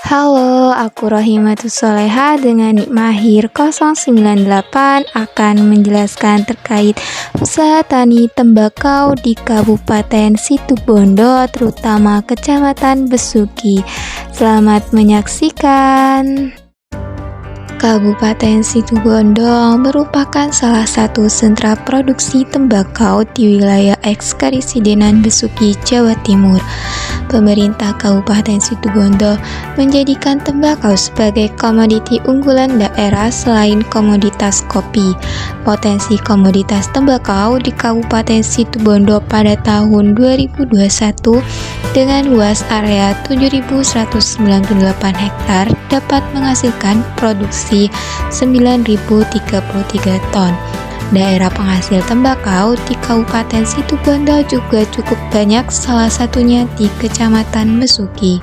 Halo, aku Rohimatus Soleha dengan Nik Mahir 098 akan menjelaskan terkait usaha tani tembakau di Kabupaten Situbondo, terutama Kecamatan Besuki. Selamat menyaksikan. Kabupaten Situbondo merupakan salah satu sentra produksi tembakau di wilayah Ekskarisidenan Besuki, Jawa Timur. Pemerintah Kabupaten Situbondo menjadikan tembakau sebagai komoditi unggulan daerah selain komoditas kopi. Potensi komoditas tembakau di Kabupaten Situbondo pada tahun 2021 dengan luas area 7.198 hektar dapat menghasilkan produksi 9.033 ton. Daerah penghasil tembakau di Kabupaten Situbondo juga cukup banyak, salah satunya di Kecamatan Besuki.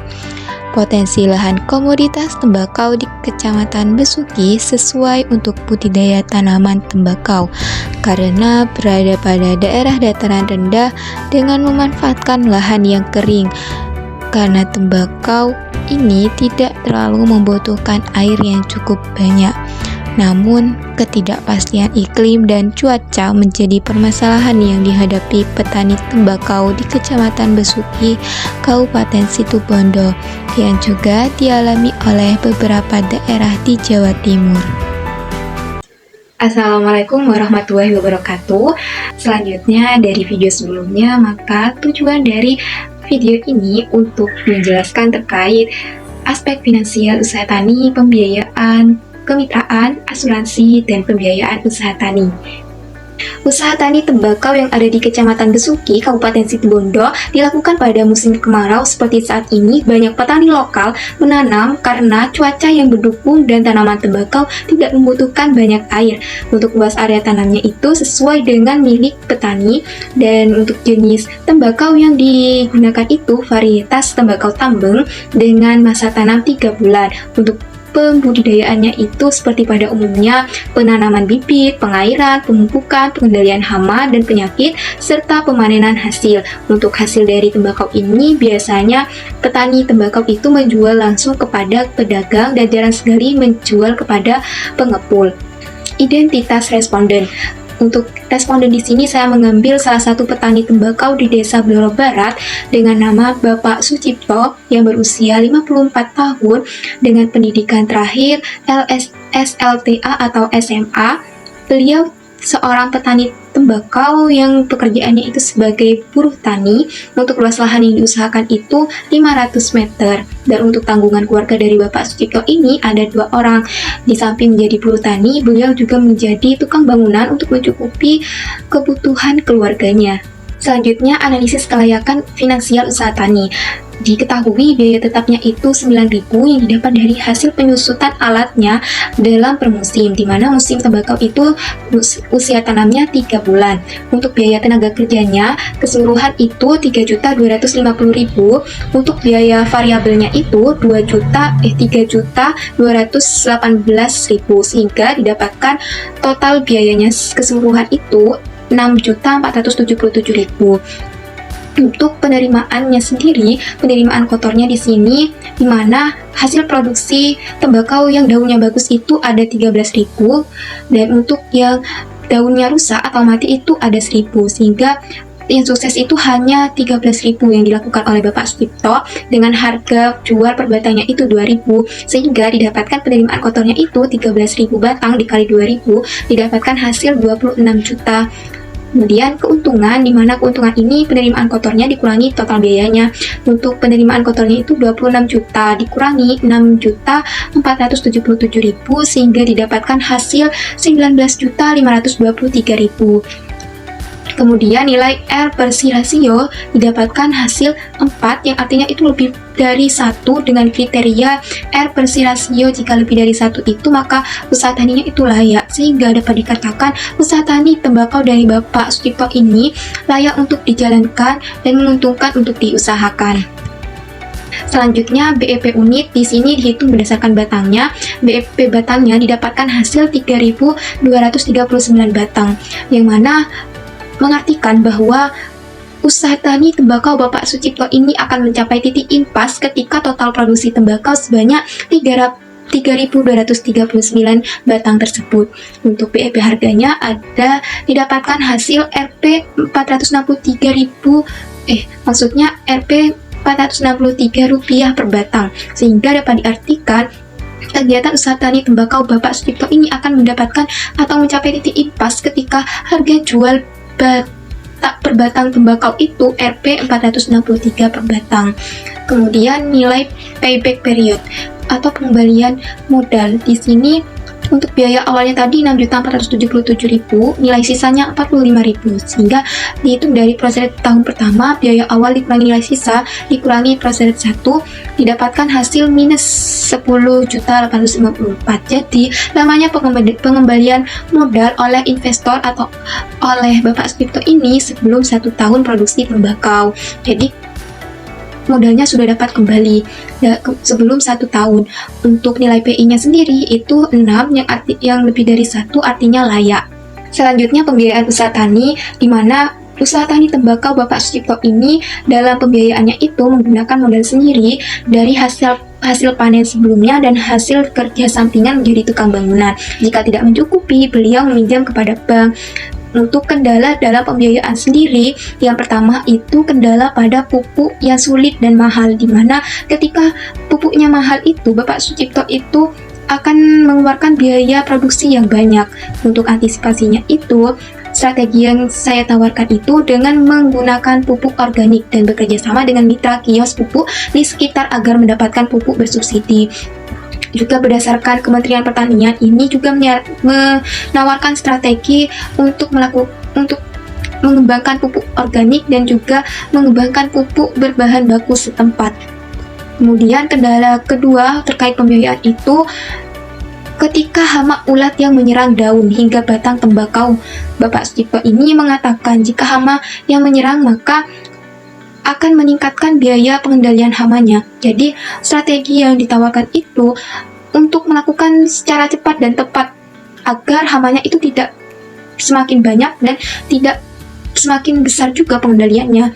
Potensi lahan komoditas tembakau di Kecamatan Besuki sesuai untuk budidaya tanaman tembakau karena berada pada daerah dataran rendah dengan memanfaatkan lahan yang kering. Karena tembakau ini tidak terlalu membutuhkan air yang cukup banyak. Namun, ketidakpastian iklim dan cuaca menjadi permasalahan yang dihadapi petani tembakau di Kecamatan Besuki, Kabupaten Situbondo, yang juga dialami oleh beberapa daerah di Jawa Timur. Assalamualaikum warahmatullahi wabarakatuh. Selanjutnya dari video sebelumnya, maka tujuan dari video ini untuk menjelaskan terkait aspek finansial usaha tani, pembiayaan, kemitraan, asuransi, dan pembiayaan usaha tani. Usaha tani tembakau yang ada di Kecamatan Besuki, Kabupaten Situbondo dilakukan pada musim kemarau seperti saat ini. Banyak petani lokal menanam karena cuaca yang mendukung dan tanaman tembakau tidak membutuhkan banyak air. Untuk luas area tanamnya itu sesuai dengan milik petani, dan untuk jenis tembakau yang digunakan itu varietas tembakau tambeng dengan masa tanam 3 bulan. Untuk pembudidayaannya itu seperti pada umumnya penanaman bibit, pengairan, pemupukan, pengendalian hama dan penyakit, serta pemanenan hasil. Untuk hasil dari tembakau ini biasanya petani tembakau itu menjual langsung kepada pedagang dan jarang sekali menjual kepada pengepul. Identitas responden. Untuk responden di sini saya mengambil salah satu petani tembakau di Desa Blora Barat dengan nama Bapak Sucipto yang berusia 54 tahun dengan pendidikan terakhir SLTA atau SMA. Beliau seorang petani tembakau yang pekerjaannya itu sebagai buruh tani. Untuk luas lahan yang diusahakan itu 500 meter. Dan untuk tanggungan keluarga dari Bapak Sucipto ini ada 2 orang. Di samping menjadi buruh tani, beliau juga menjadi tukang bangunan untuk mencukupi kebutuhan keluarganya. Selanjutnya, analisis kelayakan finansial usaha tani. Diketahui biaya tetapnya itu 9.000 yang didapat dari hasil penyusutan alatnya dalam per musim, di mana musim tembakau itu usia tanamnya 3 bulan. Untuk biaya tenaga kerjanya keseluruhan itu 3.250.000. Untuk biaya variabelnya itu 3.218.000, sehingga didapatkan total biayanya keseluruhan itu 6.477.000. Untuk penerimaannya sendiri, penerimaan kotornya di sini, di mana hasil produksi tembakau yang daunnya bagus itu ada 13.000, dan untuk yang daunnya rusak atau mati itu ada 1.000, sehingga yang sukses itu hanya 13.000 yang dilakukan oleh Bapak Sucipto dengan harga jual per batangnya itu 2.000, sehingga didapatkan penerimaan kotornya itu 13.000 batang dikali 2.000 didapatkan hasil 26 juta. Kemudian keuntungan, di mana keuntungan ini penerimaan kotornya dikurangi total biayanya. Untuk penerimaan kotornya itu 26 juta dikurangi 6.477.000, sehingga didapatkan hasil 19.523.000. Kemudian nilai R per C rasio didapatkan hasil 4, yang artinya itu lebih dari 1 dengan kriteria R per C rasio. Jika lebih dari 1 itu maka usaha taninya itu layak, sehingga dapat dikatakan usaha tani tembakau dari Bapak Sucipto ini layak untuk dijalankan dan menguntungkan untuk diusahakan. Selanjutnya BEP unit di sini dihitung berdasarkan batangnya. BEP batangnya didapatkan hasil 3.239 batang, yang mana mengartikan bahwa usaha tani tembakau Bapak Sucipto ini akan mencapai titik impas ketika total produksi tembakau sebanyak 3.239 batang tersebut. Untuk BEP harganya ada didapatkan hasil Rp 463 rupiah per batang, sehingga dapat diartikan kegiatan usaha tani tembakau Bapak Sucipto ini akan mendapatkan atau mencapai titik impas ketika harga jual per batang tembakau itu Rp 463 per batang. Kemudian nilai payback period atau pengembalian modal. Di sini untuk biaya awalnya tadi 6.477.000, nilai sisanya 45.000, sehingga dihitung dari proses tahun pertama, biaya awal dikurangi nilai sisa dikurangi proses 1, didapatkan hasil minus 10.854. Jadi lamanya pengembalian modal oleh investor atau oleh Bapak Sucipto ini sebelum 1 tahun produksi tembakau. Jadi modalnya sudah dapat kembali sebelum 1 tahun. Untuk nilai PI-nya sendiri itu 6, yang lebih dari 1 artinya layak. Selanjutnya pembiayaan usaha tani, di mana usaha tani tembakau Bapak Sucipto ini dalam pembiayaannya itu menggunakan modal sendiri dari hasil panen sebelumnya dan hasil kerja sampingan menjadi tukang bangunan. Jika tidak mencukupi, beliau meminjam kepada bank. Untuk kendala dalam pembiayaan sendiri, yang pertama itu kendala pada pupuk yang sulit dan mahal, di mana ketika pupuknya mahal itu Bapak Sucipto itu akan mengeluarkan biaya produksi yang banyak. Untuk antisipasinya itu, strategi yang saya tawarkan itu dengan menggunakan pupuk organik dan bekerja sama dengan mitra kios pupuk di sekitar agar mendapatkan pupuk bersubsidi. Juga berdasarkan Kementerian Pertanian ini juga menawarkan strategi untuk mengembangkan pupuk organik dan juga mengembangkan pupuk berbahan baku setempat. Kemudian kendala kedua terkait pembiayaan itu ketika hama ulat yang menyerang daun hingga batang tembakau. Bapak Sucipto ini mengatakan jika hama yang menyerang maka akan meningkatkan biaya pengendalian hamanya. Jadi strategi yang ditawarkan itu untuk melakukan secara cepat dan tepat agar hamanya itu tidak semakin banyak dan tidak semakin besar juga pengendaliannya.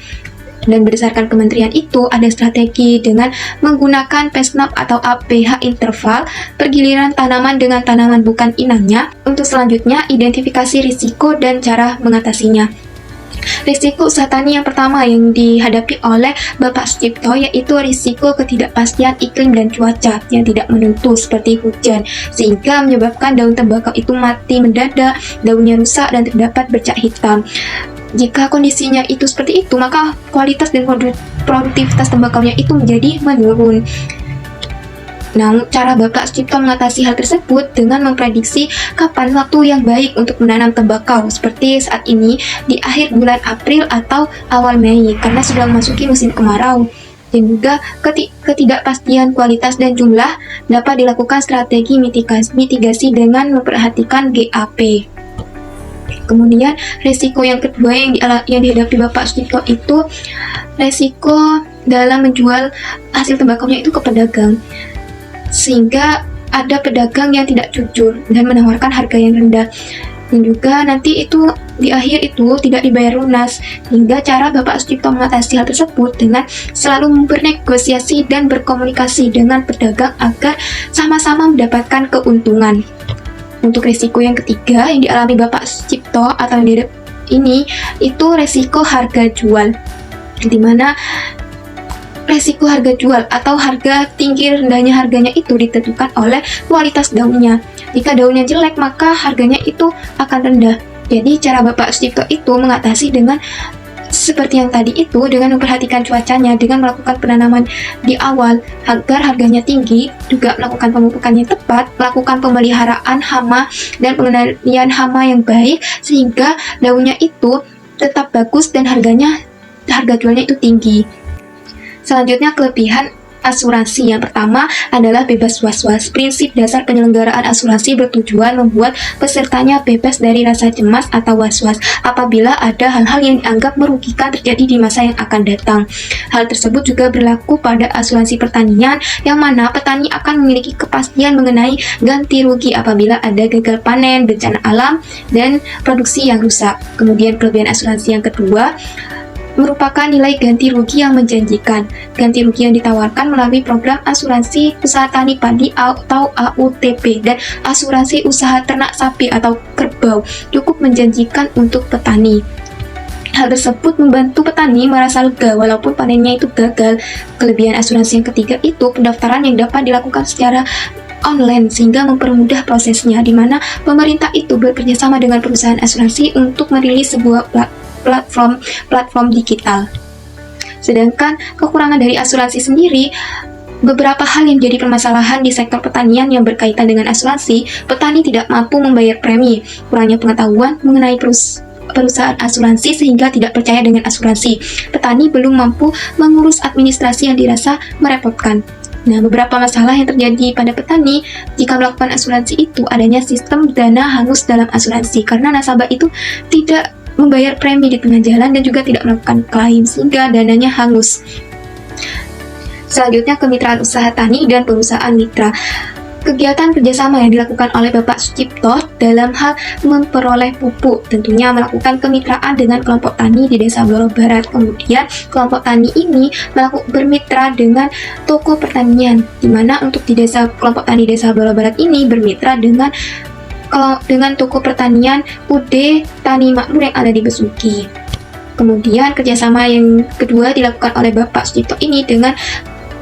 Dan berdasarkan kementerian itu ada strategi dengan menggunakan PESNAP atau APH interval, pergiliran tanaman dengan tanaman bukan inangnya. Untuk selanjutnya identifikasi risiko dan cara mengatasinya. Risiko usaha tani yang pertama yang dihadapi oleh Bapak Sucipto yaitu risiko ketidakpastian iklim dan cuaca yang tidak menentu seperti hujan, sehingga menyebabkan daun tembakau itu mati mendadak, daunnya rusak dan terdapat bercak hitam. Jika kondisinya itu seperti itu, maka kualitas dan produktivitas tembakaunya itu menjadi menurun. Nah, cara Bapak Sucipto mengatasi hal tersebut dengan memprediksi kapan waktu yang baik untuk menanam tembakau, seperti saat ini di akhir bulan April atau awal Mei, karena sudah memasuki musim kemarau. Dan juga ketidakpastian kualitas dan jumlah dapat dilakukan strategi mitigasi dengan memperhatikan GAP. Kemudian resiko yang kedua yang dihadapi Bapak Sucipto itu resiko dalam menjual hasil tembakaunya itu ke pedagang, sehingga ada pedagang yang tidak jujur dan menawarkan harga yang rendah, dan juga nanti itu di akhir itu tidak dibayar lunas. Hingga cara Bapak Sucipto mengatasi hal tersebut dengan selalu bernegosiasi dan berkomunikasi dengan pedagang agar sama-sama mendapatkan keuntungan. Untuk risiko yang ketiga yang dialami Bapak Sucipto atau ini itu resiko harga jual, di mana resiko harga jual atau harga tinggi rendahnya harganya itu ditentukan oleh kualitas daunnya. Jika daunnya jelek maka harganya itu akan rendah. Jadi cara Bapak Sucipto itu mengatasi dengan seperti yang tadi itu, dengan memperhatikan cuacanya, dengan melakukan penanaman di awal agar harganya tinggi, juga melakukan pemupukan yang tepat, melakukan pemeliharaan hama dan pengendalian hama yang baik sehingga daunnya itu tetap bagus dan harga jualnya itu tinggi. Selanjutnya kelebihan asuransi. Yang pertama adalah bebas was-was. Prinsip dasar penyelenggaraan asuransi bertujuan membuat pesertanya bebas dari rasa cemas atau was-was apabila ada hal-hal yang dianggap merugikan terjadi di masa yang akan datang. Hal tersebut juga berlaku pada asuransi pertanian, yang mana petani akan memiliki kepastian mengenai ganti rugi apabila ada gagal panen, bencana alam, dan produksi yang rusak. Kemudian kelebihan asuransi yang kedua, merupakan nilai ganti rugi yang menjanjikan. Ganti rugi yang ditawarkan melalui program asuransi usaha tani padi atau AUTP dan asuransi usaha ternak sapi atau kerbau cukup menjanjikan untuk petani. Hal tersebut membantu petani merasa lega walaupun panennya itu gagal. Kelebihan asuransi yang ketiga itu pendaftaran yang dapat dilakukan secara online sehingga mempermudah prosesnya, di mana pemerintah itu bekerjasama dengan perusahaan asuransi untuk merilis sebuah platform digital. Sedangkan kekurangan dari asuransi sendiri, beberapa hal yang jadi permasalahan di sektor pertanian yang berkaitan dengan asuransi, petani tidak mampu membayar premi, kurangnya pengetahuan mengenai perusahaan asuransi sehingga tidak percaya dengan asuransi. Petani belum mampu mengurus administrasi yang dirasa merepotkan. Nah, beberapa masalah yang terjadi pada petani jika melakukan asuransi itu adanya sistem dana hangus dalam asuransi karena nasabah itu tidak membayar premi di tengah jalan dan juga tidak melakukan klaim sehingga dananya hangus. Selanjutnya, kemitraan usaha tani dan perusahaan mitra. Kegiatan kerjasama yang dilakukan oleh Bapak Sucipto dalam hal memperoleh pupuk tentunya melakukan kemitraan dengan kelompok tani di Desa Blora Barat. Kemudian kelompok tani ini bermitra dengan toko pertanian, di mana untuk di kelompok tani Desa Blora Barat ini bermitra dengan toko pertanian UD Tani Makmur yang ada di Besuki. Kemudian kerjasama yang kedua dilakukan oleh Bapak Sucipto ini dengan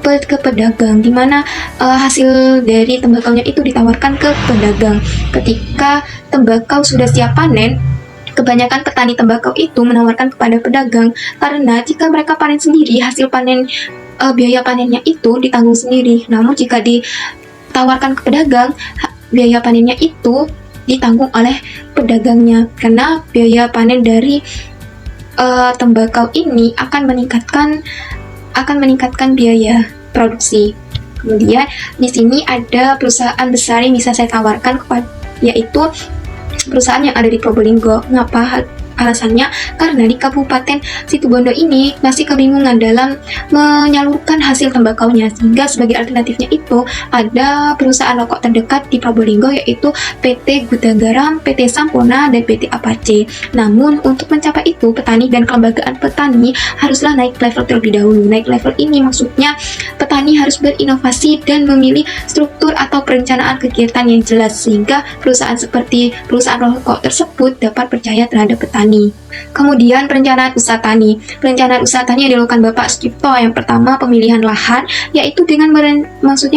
ke pedagang, di mana hasil dari tembakaunya itu ditawarkan ke pedagang. Ketika tembakau sudah siap panen, kebanyakan petani tembakau itu menawarkan kepada pedagang karena jika mereka panen sendiri, hasil panen biaya panennya itu ditanggung sendiri. Namun jika ditawarkan ke pedagang, biaya panennya itu ditanggung oleh pedagangnya karena biaya panen dari tembakau ini akan meningkatkan biaya produksi. Kemudian di sini ada perusahaan besar yang bisa saya tawarkan yaitu perusahaan yang ada di Probolinggo. Ngapa alasannya? Karena di Kabupaten Situbondo ini masih kebingungan dalam menyalurkan hasil tembakaunya, sehingga sebagai alternatifnya itu ada perusahaan rokok terdekat di Probolinggo yaitu PT Gudang Garam, PT Sampona, dan PT Apache. Namun untuk mencapai itu, petani dan kelembagaan petani haruslah naik level terlebih dahulu. Naik level ini maksudnya petani harus berinovasi dan memilih struktur atau perencanaan kegiatan yang jelas sehingga perusahaan seperti perusahaan rokok tersebut dapat percaya terhadap petani. Kemudian perencanaan usaha tani. Perencanaan usaha tani yang dilakukan Bapak Sucipto, yang pertama pemilihan lahan, yaitu dengan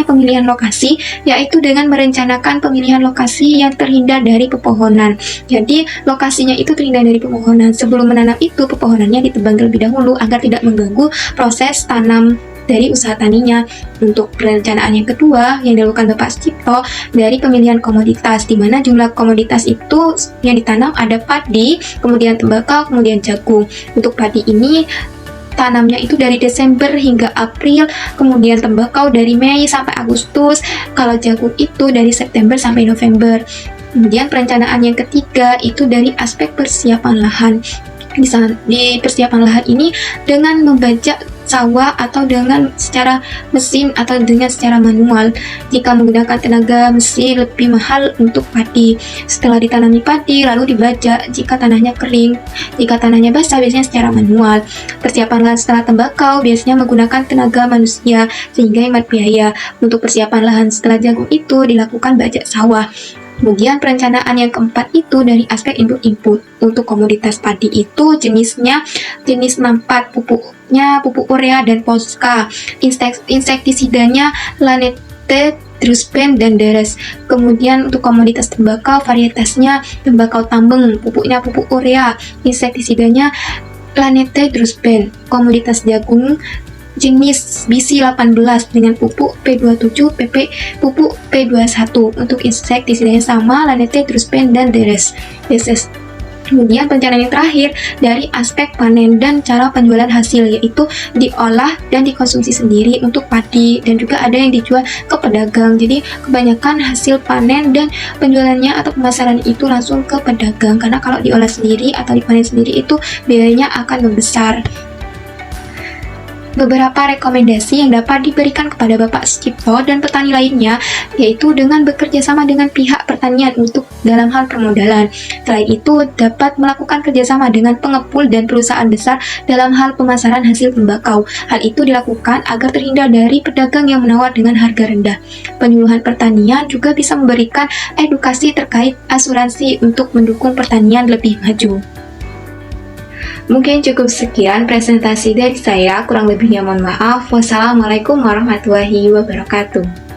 pemilihan lokasi, yaitu dengan merencanakan pemilihan lokasi yang terhindar dari pepohonan. Jadi lokasinya itu terhindar dari pepohonan. Sebelum menanam itu pepohonannya ditebang terlebih dahulu agar tidak mengganggu proses tanam dari usaha taninya. Untuk perencanaan yang kedua yang dilakukan Bapak Sucipto dari pemilihan komoditas, di mana jumlah komoditas itu yang ditanam ada padi, kemudian tembakau, kemudian jagung. Untuk padi ini tanamnya itu dari Desember hingga April, kemudian tembakau dari Mei sampai Agustus, kalau jagung itu dari September sampai November. Kemudian perencanaan yang ketiga itu dari aspek persiapan lahan. Di persiapan lahan ini dengan membajak sawah atau dengan secara mesin atau dengan secara manual. Jika menggunakan tenaga mesin lebih mahal untuk padi. Setelah ditanami padi lalu dibajak jika tanahnya kering. Jika tanahnya basah biasanya secara manual. Persiapan lahan setelah tembakau biasanya menggunakan tenaga manusia sehingga hemat biaya. Untuk persiapan lahan setelah jagung itu dilakukan bajak sawah. Kemudian perencanaan yang keempat itu dari aspek input. Untuk komoditas padi itu jenis 64, pupuknya pupuk urea dan poska, insektisidanya Lanete, Druspen, dan Deres. Kemudian untuk komoditas tembakau varietasnya tembakau tambeng, pupuknya pupuk urea, insektisidanya Lanete, Druspen. Komoditas jagung jenis BC 18 dengan pupuk P27, pupuk P21. Untuk insektisidanya sama Lanete, Druspen, dan Deres. Kemudian perencanaan yang terakhir dari aspek panen dan cara penjualan hasil, yaitu diolah dan dikonsumsi sendiri untuk padi dan juga ada yang dijual ke pedagang. Jadi kebanyakan hasil panen dan penjualannya atau pemasaran itu langsung ke pedagang karena kalau diolah sendiri atau dipanen sendiri itu biayanya akan membesar. beberapa rekomendasi yang dapat diberikan kepada Bapak Sucipto dan petani lainnya, yaitu dengan bekerja sama dengan pihak pertanian untuk dalam hal permodalan. Selain itu, dapat melakukan kerjasama dengan pengepul dan perusahaan besar dalam hal pemasaran hasil tembakau. Hal itu dilakukan agar terhindar dari pedagang yang menawar dengan harga rendah. Penyuluhan pertanian juga bisa memberikan edukasi terkait asuransi untuk mendukung pertanian lebih maju. Mungkin cukup sekian presentasi dari saya, kurang lebihnya mohon maaf. Wassalamualaikum warahmatullahi wabarakatuh.